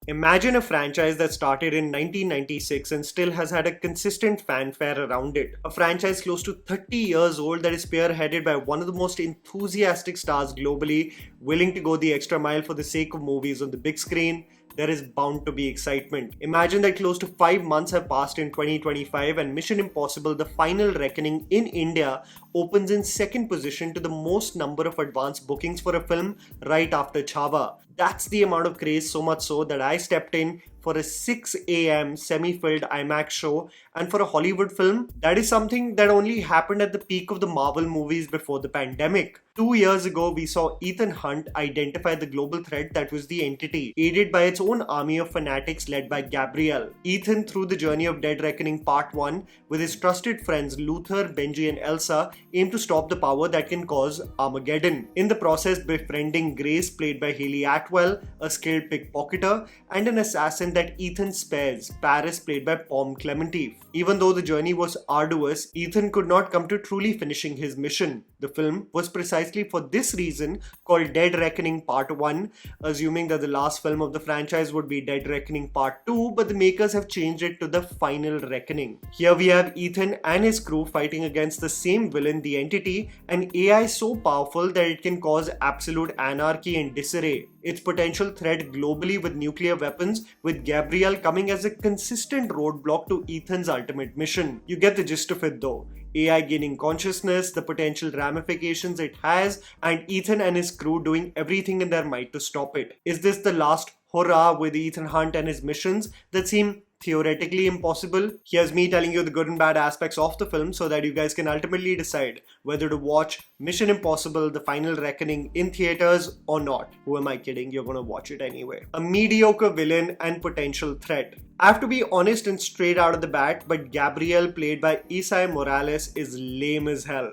Imagine a franchise that started in 1996 and still has had a consistent fanfare around it. A franchise close to 30 years old that is spearheaded by one of the most enthusiastic stars globally, willing to go the extra mile for the sake of movies on the big screen. There is bound to be excitement. Imagine that close to 5 months have passed in 2025 and Mission Impossible The Final Reckoning in India opens in second position to the most number of advance bookings for a film right after Chhawa. That's the amount of craze, so much so that I stepped in for a 6 a.m. semi-filled IMAX show, and for a Hollywood film, that is something that only happened at the peak of the Marvel movies before the pandemic. 2 years ago, we saw Ethan Hunt identify the global threat that was the Entity, aided by its own army of fanatics led by Gabriel. Ethan, through the journey of Dead Reckoning Part 1, with his trusted friends Luther, Benji and Elsa, aim to stop the power that can cause Armageddon. In the process, befriending Grace, played by Hayley Atwell, a skilled pickpocketer, and an assassin that Ethan spares, Paris, played by Pom Clemente. Even though the journey was arduous, Ethan could not come to truly finishing his mission. The film was precisely for this reason called Dead Reckoning Part 1, assuming that the last film of the franchise would be Dead Reckoning Part 2, but the makers have changed it to The Final Reckoning. Here we have Ethan and his crew fighting against the same villain, the Entity, an AI so powerful that it can cause absolute anarchy and disarray. Its potential threat globally with nuclear weapons, with Gabriel coming as a consistent roadblock to Ethan's ultimate mission. You get the gist of it though. AI gaining consciousness, the potential ramifications it has, and Ethan and his crew doing everything in their might to stop it. Is this the last hurrah with Ethan Hunt and his missions that seem theoretically impossible? Here's me telling you the good and bad aspects of the film so that you guys can ultimately decide whether to watch Mission Impossible The Final Reckoning in theaters or not. Who am I kidding? You're gonna watch it anyway. A mediocre villain and potential threat. I have to be honest and straight out of the bat, but Gabriel, played by Isai Morales, is lame as hell.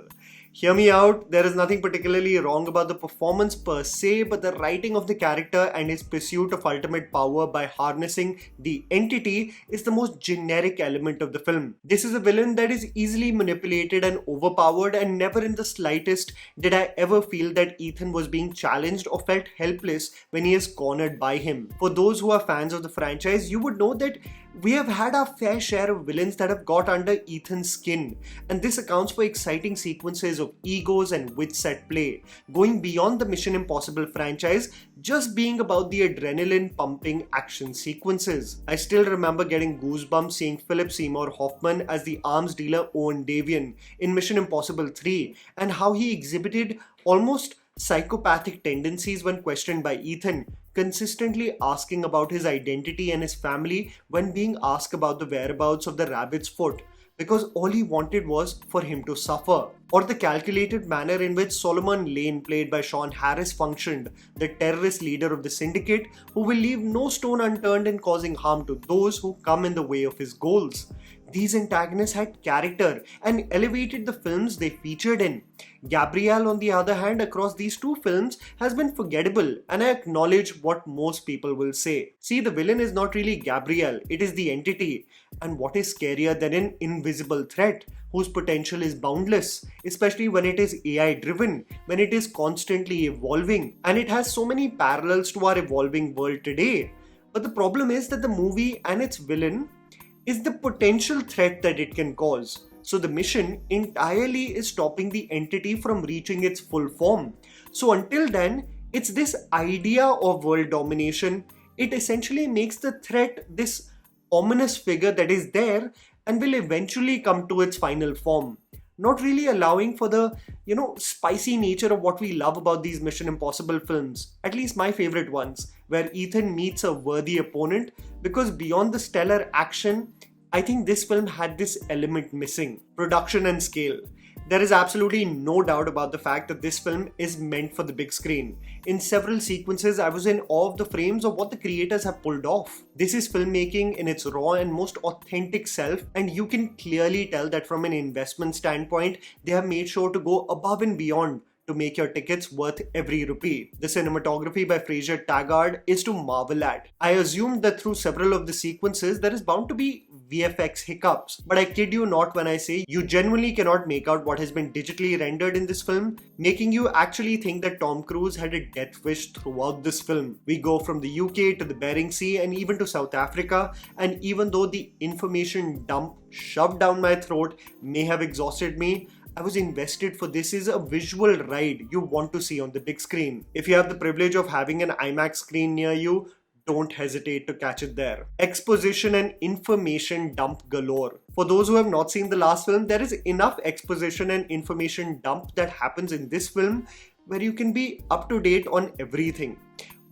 Hear me out, there is nothing particularly wrong about the performance per se, but the writing of the character and his pursuit of ultimate power by harnessing the Entity is the most generic element of the film. This is a villain that is easily manipulated and overpowered, and never in the slightest did I ever feel that Ethan was being challenged or felt helpless when he is cornered by him. For those who are fans of the franchise, you would know that we have had our fair share of villains that have got under Ethan's skin, and this accounts for exciting sequences of egos and wits at play, going beyond the Mission Impossible franchise just being about the adrenaline pumping action sequences. I still remember getting goosebumps seeing Philip Seymour Hoffman as the arms dealer Owen Davian in Mission Impossible 3, and how he exhibited almost psychopathic tendencies when questioned by Ethan, consistently asking about his identity and his family when being asked about the whereabouts of the rabbit's foot, because all he wanted was for him to suffer. Or the calculated manner in which Solomon Lane, played by Sean Harris, functioned, the terrorist leader of the syndicate who will leave no stone unturned in causing harm to those who come in the way of his goals. These antagonists had character and elevated the films they featured in. Gabriel, on the other hand, across these two films has been forgettable, and I acknowledge what most people will say. See, the villain is not really Gabriel, it is the Entity. And what is scarier than an invisible threat whose potential is boundless, especially when it is AI driven, when it is constantly evolving, and it has so many parallels to our evolving world today. But the problem is that the movie and its villain is the potential threat that it can cause. So the mission entirely is stopping the Entity from reaching its full form. So until then, it's this idea of world domination. It essentially makes the threat this ominous figure that is there and will eventually come to its final form. Not really allowing for the, spicy nature of what we love about these Mission Impossible films, at least my favorite ones, where Ethan meets a worthy opponent, because beyond the stellar action, I think this film had this element missing: production and scale. There is absolutely no doubt about the fact that this film is meant for the big screen. In several sequences, I was in awe of the frames of what the creators have pulled off. This is filmmaking in its raw and most authentic self, and you can clearly tell that from an investment standpoint, they have made sure to go above and beyond to make your tickets worth every rupee. The cinematography by Fraser Taggart is to marvel at. I assumed that through several of the sequences there is bound to be VFX hiccups, but I kid you not when I say you genuinely cannot make out what has been digitally rendered in this film, making you actually think that Tom Cruise had a death wish throughout this film. We go from the UK to the Bering Sea and even to South Africa, and even though the information dump shoved down my throat may have exhausted me, I was invested, for this is a visual ride you want to see on the big screen. If you have the privilege of having an IMAX screen near you, don't hesitate to catch it there. Exposition and information dump galore. For those who have not seen the last film, there is enough exposition and information dump that happens in this film where you can be up to date on everything.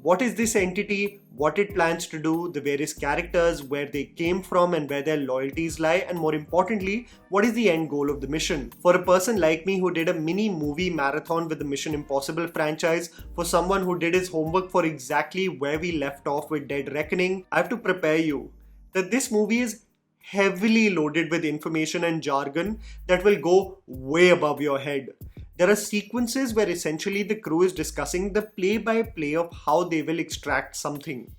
What is this entity, what it plans to do, the various characters, where they came from and where their loyalties lie, and more importantly, what is the end goal of the mission. For a person like me who did a mini movie marathon with the Mission Impossible franchise, for someone who did his homework for exactly where we left off with Dead Reckoning, I have to prepare you that this movie is heavily loaded with information and jargon that will go way above your head. There are sequences where essentially the crew is discussing the play-by-play of how they will extract something.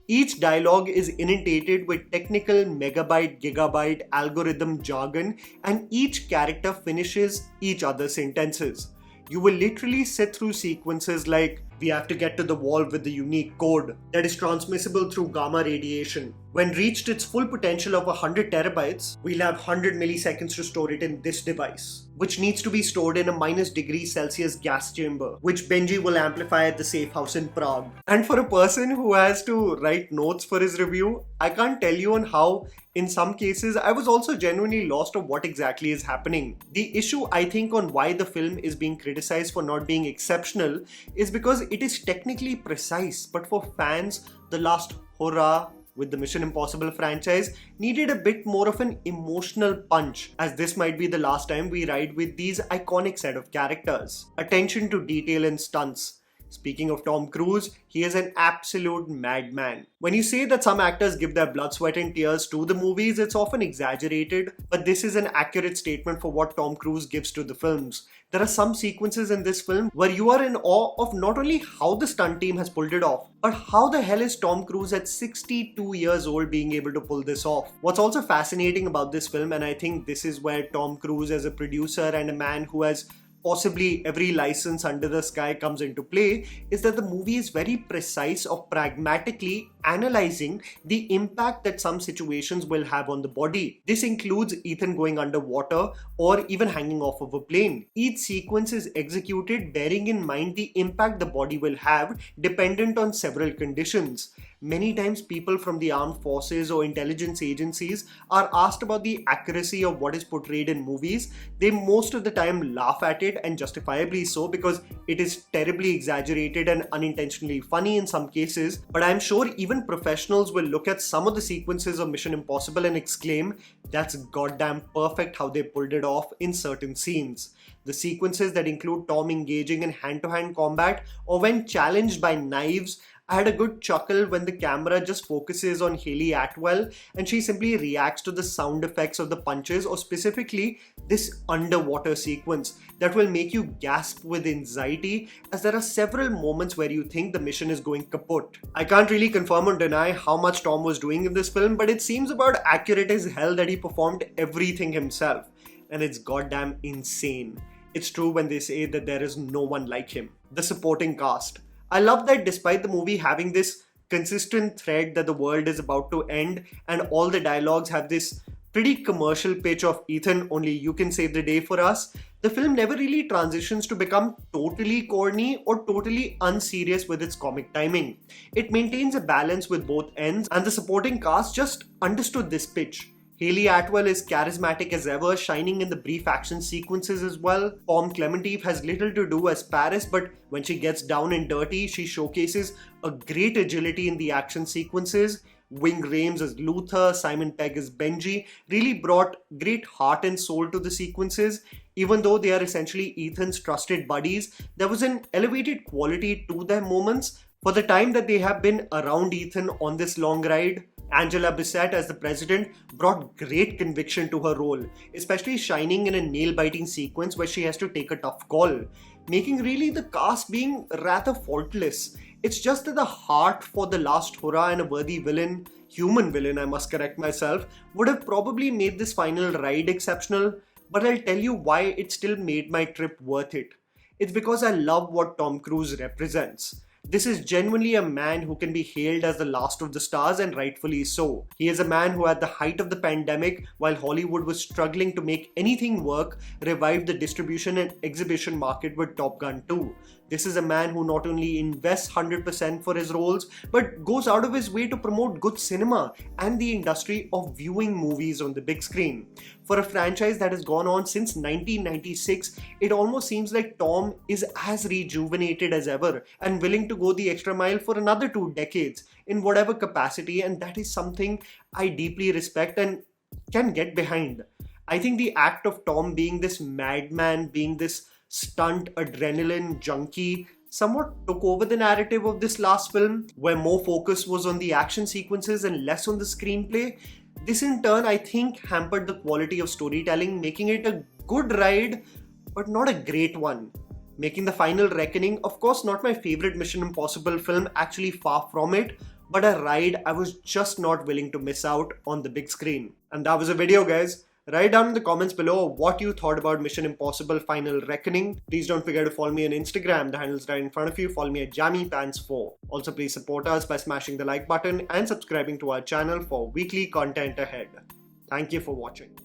Each dialogue is inundated with technical megabyte, gigabyte, algorithm jargon, and each character finishes each other's sentences. You will literally sit through sequences like, we have to get to the wall with the unique code that is transmissible through gamma radiation. When reached its full potential of 100 terabytes, we'll have 100 milliseconds to store it in this device, which needs to be stored in a -°C gas chamber, which Benji will amplify at the safe house in Prague. And for a person who has to write notes for his review, I can't tell you on how, in some cases, I was also genuinely lost of what exactly is happening. The issue, I think, on why the film is being criticized for not being exceptional is because it is technically precise, but for fans, the last hurrah with the Mission Impossible franchise needed a bit more of an emotional punch, as this might be the last time we ride with these iconic set of characters. Attention to detail and stunts. Speaking of Tom Cruise, he is an absolute madman. When you say that some actors give their blood, sweat and tears to the movies, it's often exaggerated, but this is an accurate statement for what Tom Cruise gives to the films. There are some sequences in this film where you are in awe of not only how the stunt team has pulled it off, but how the hell is Tom Cruise at 62 years old being able to pull this off? What's also fascinating about this film, and I think this is where Tom Cruise as a producer and a man who has possibly every license under the sky comes into play, is that the movie is very precise of pragmatically analyzing the impact that some situations will have on the body. This includes Ethan going underwater or even hanging off of a plane. Each sequence is executed bearing in mind the impact the body will have dependent on several conditions. Many times people from the armed forces or intelligence agencies are asked about the accuracy of what is portrayed in movies. They most of the time laugh at it, and justifiably so, because it is terribly exaggerated and unintentionally funny in some cases. But I'm sure even professionals will look at some of the sequences of Mission Impossible and exclaim, that's goddamn perfect how they pulled it off in certain scenes. The sequences that include Tom engaging in hand-to-hand combat or when challenged by knives, I had a good chuckle when the camera just focuses on Hayley Atwell and she simply reacts to the sound effects of the punches, or specifically this underwater sequence that will make you gasp with anxiety, as there are several moments where you think the mission is going kaput. I can't really confirm or deny how much Tom was doing in this film, but it seems about accurate as hell that he performed everything himself, and it's goddamn insane. It's true when they say that there is no one like him. The supporting cast. I love that despite the movie having this consistent thread that the world is about to end and all the dialogues have this pretty commercial pitch of Ethan, only you can save the day for us, the film never really transitions to become totally corny or totally unserious with its comic timing. It maintains a balance with both ends, and the supporting cast just understood this pitch. Hayley Atwell is charismatic as ever, shining in the brief action sequences as well. Pom Clemente has little to do as Paris, but when she gets down and dirty, she showcases a great agility in the action sequences. Ving Rhames as Luther, Simon Pegg as Benji really brought great heart and soul to the sequences. Even though they are essentially Ethan's trusted buddies, there was an elevated quality to their moments for the time that they have been around Ethan on this long ride. Angela Bassett as the president brought great conviction to her role, especially shining in a nail-biting sequence where she has to take a tough call. making really the cast being rather faultless. It's just that the heart for the last hurrah and a worthy villain, human villain I must correct myself, would have probably made this final ride exceptional, but I'll tell you why it still made my trip worth it. It's because I love what Tom Cruise represents. This is genuinely a man who can be hailed as the last of the stars, and rightfully so. He is a man who, at the height of the pandemic, while Hollywood was struggling to make anything work, revived the distribution and exhibition market with Top Gun 2. This is a man who not only invests 100% for his roles, but goes out of his way to promote good cinema and the industry of viewing movies on the big screen. For a franchise that has gone on since 1996, it almost seems like Tom is as rejuvenated as ever and willing to go the extra mile for another 2 decades in whatever capacity, and that is something I deeply respect and can get behind. I think the act of Tom being this madman, being this stunt adrenaline junkie, somewhat took over the narrative of this last film, where more focus was on the action sequences and less on the screenplay. This in turn, I think, hampered the quality of storytelling, making it a good ride, but not a great one. Making the final reckoning, of course, not my favorite Mission Impossible film, actually far from it, but a ride I was just not willing to miss out on the big screen. And that was a video, guys. Write down in the comments below what you thought about Mission Impossible Final Reckoning. Please don't forget to follow me on Instagram. The handle's right in front of you. Follow me at JammyPants4. Also, please support us by smashing the like button and subscribing to our channel for weekly content ahead. Thank you for watching.